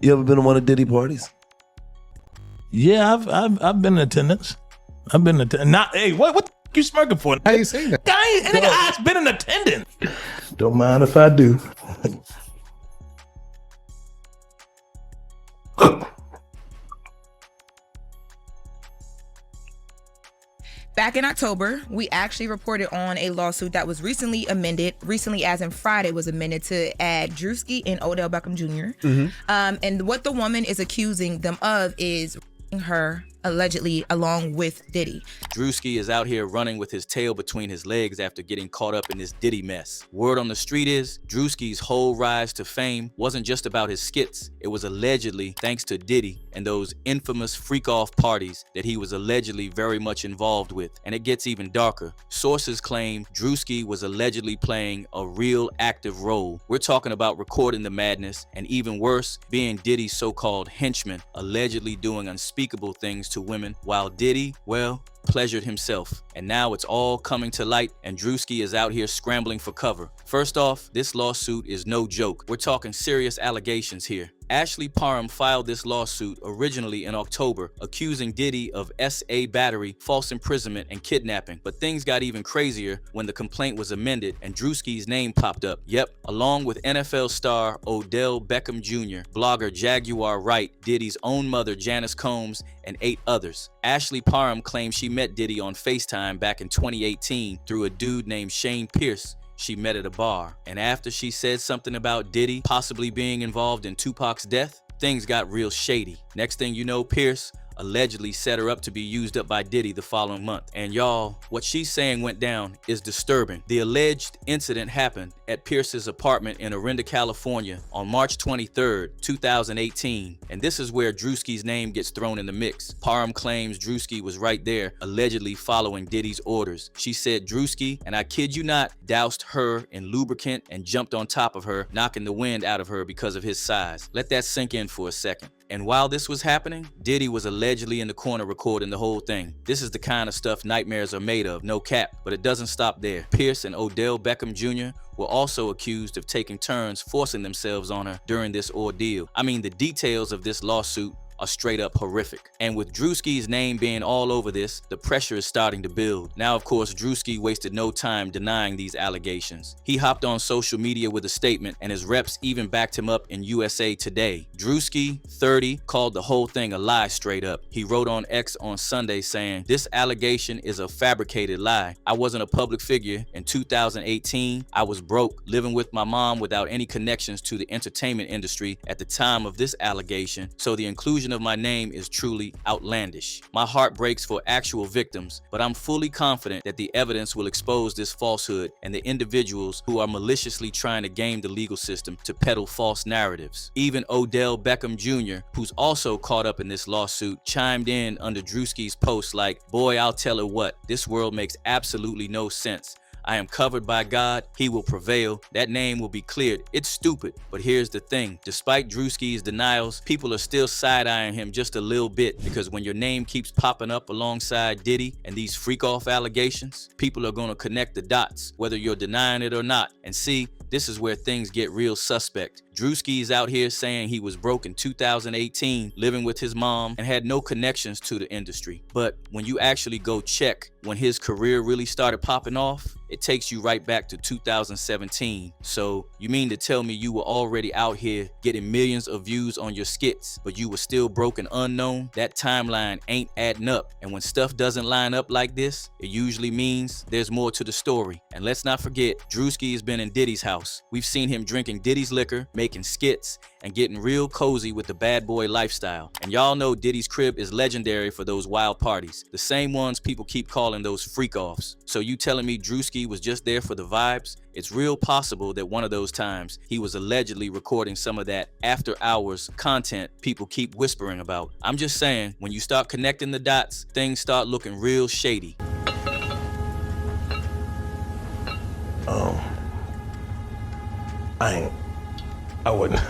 You ever been to one of Diddy parties? Yeah, I've been in attendance. I've been in attendance. Not, hey, what the f you smirking for? How you saying that? I've been in attendance. Don't mind if I do. Back in October, we actually reported on a lawsuit that was recently as in Friday was amended to add Druski and Odell Beckham Jr. And what the woman is accusing them of is her allegedly along with Diddy. Druski is out here running with his tail between his legs after getting caught up in this Diddy mess. Word on the street is Druski's whole rise to fame wasn't just about his skits. It was allegedly thanks to Diddy and those infamous freak-off parties that he was allegedly very much involved with. And it gets even darker. Sources claim Druski was allegedly playing a real active role. We're talking about recording the madness, and even worse, being Diddy's so-called henchman, allegedly doing unspeakable things to women, while Diddy, well, pleasured himself. And now it's all coming to light, and Druski is out here scrambling for cover. First off, this lawsuit is no joke. We're talking serious allegations here. Ashley Parham filed this lawsuit originally in October, accusing Diddy of SA battery, false imprisonment, and kidnapping. But things got even crazier when the complaint was amended and Druski's name popped up. Yep, along with NFL star Odell Beckham Jr., blogger Jaguar Wright, Diddy's own mother Janice Combs, and 8 others. Ashley Parham claims she met Diddy on FaceTime back in 2018 through a dude named Shane Pierce she met at a bar. And after she said something about Diddy possibly being involved in Tupac's death, things got real shady. Next thing you know, Pierce allegedly set her up to be used up by Diddy the following month. And y'all, what she's saying went down is disturbing. The alleged incident happened at Pierce's apartment in Orinda, California on March 23rd, 2018. And this is where Druski's name gets thrown in the mix. Parham claims Druski was right there, allegedly following Diddy's orders. She said Druski, and I kid you not, doused her in lubricant and jumped on top of her, knocking the wind out of her because of his size. Let that sink in for a second. And while this was happening, Diddy was allegedly in the corner recording the whole thing. This is the kind of stuff nightmares are made of, no cap. But it doesn't stop there. Pierce and Odell Beckham Jr. were also accused of taking turns forcing themselves on her during this ordeal. I mean, the details of this lawsuit are straight up horrific. And with Druski's name being all over this, the pressure is starting to build. Now, of course, Druski wasted no time denying these allegations. He hopped on social media with a statement, and his reps even backed him up in USA Today. Druski, 30, called the whole thing a lie straight up. He wrote on X on Sunday saying, "This allegation is a fabricated lie. I wasn't a public figure in 2018. I was broke, living with my mom without any connections to the entertainment industry at the time of this allegation, so the inclusion of my name is truly outlandish. My heart breaks for actual victims, but I'm fully confident that the evidence will expose this falsehood and the individuals who are maliciously trying to game the legal system to peddle false narratives." Even Odell Beckham Jr., who's also caught up in this lawsuit, chimed in under Druski's post like, "Boy, I'll tell her what, this world makes absolutely no sense. I am covered by God. He will prevail. That name will be cleared. It's stupid." But here's the thing. Despite Druski's denials, people are still side-eyeing him just a little bit, because when your name keeps popping up alongside Diddy and these freak-off allegations, people are going to connect the dots, whether you're denying it or not. And see, this is where things get real suspect. Druski's out here saying he was broke in 2018, living with his mom, and had no connections to the industry. But when you actually go check when his career really started popping off, it takes you right back to 2017. So you mean to tell me you were already out here getting millions of views on your skits, but you were still broke and unknown? That timeline ain't adding up. And when stuff doesn't line up like this, it usually means there's more to the story. And let's not forget, Druski has been in Diddy's house. We've seen him drinking Diddy's liquor, making skits, and getting real cozy with the bad boy lifestyle. And y'all know Diddy's crib is legendary for those wild parties, the same ones people keep calling those freak-offs. So you telling me Druski was just there for the vibes? It's real possible that one of those times he was allegedly recording some of that after-hours content people keep whispering about. I'm just saying, when you start connecting the dots, things start looking real shady. I wouldn't.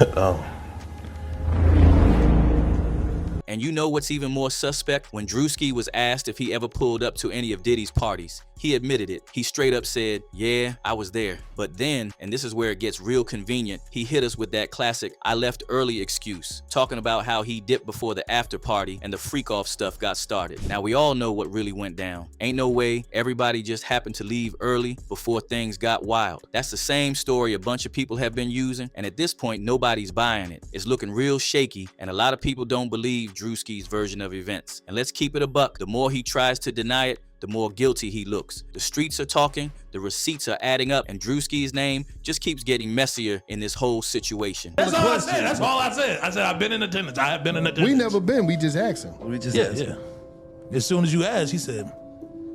And you know what's even more suspect? When Druski was asked if he ever pulled up to any of Diddy's parties, he admitted it. He straight up said, yeah, I was there. But then, and this is where it gets real convenient, he hit us with that classic I left early excuse, talking about how he dipped before the after party and the freak off stuff got started. Now we all know what really went down. Ain't no way everybody just happened to leave early before things got wild. That's the same story a bunch of people have been using, and at this point nobody's buying it. It's looking real shaky, and a lot of people don't believe Druski's version of events. And let's keep it a buck, the more he tries to deny it, the more guilty he looks. The streets are talking, the receipts are adding up, and Druski's name just keeps getting messier in this whole situation. That's all I said. That's all I said. I said I've been in attendance. I have been in attendance. We never been. We just asked him. We just Yeah. As soon as you asked, he said,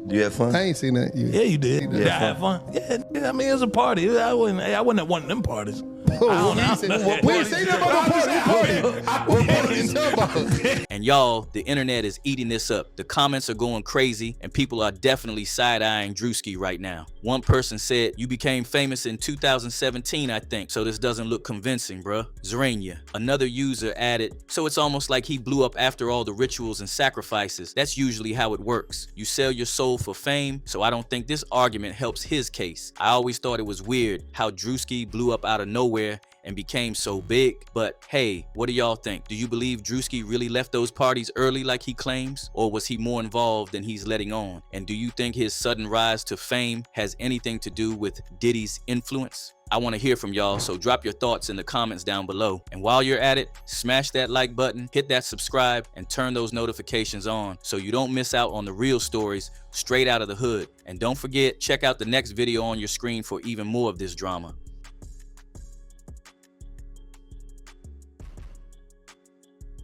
Do you have fun? I ain't seen that yet. yeah, you did. Yeah, I had fun. Yeah, I mean, it was a party. I wasn't at one of them parties. Oh, we ain't say that about the party. What party you talking about? And y'all, the internet is eating this up. The comments are going crazy, and people are definitely side-eyeing Druski right now. One person said, you became famous in 2017, I think, so this doesn't look convincing, bruh. Zrania. Another user added, so it's almost like he blew up after all the rituals and sacrifices. That's usually how it works. You sell your soul for fame, so I don't think this argument helps his case. I always thought it was weird how Druski blew up out of nowhere and became so big. But hey, what do y'all think? Do you believe Druski really left those parties early like he claims? Or was he more involved than he's letting on? And do you think his sudden rise to fame has anything to do with Diddy's influence? I want to hear from y'all, so drop your thoughts in the comments down below. And while you're at it, smash that like button, hit that subscribe, and turn those notifications on so you don't miss out on the real stories straight out of the hood. And don't forget, check out the next video on your screen for even more of this drama.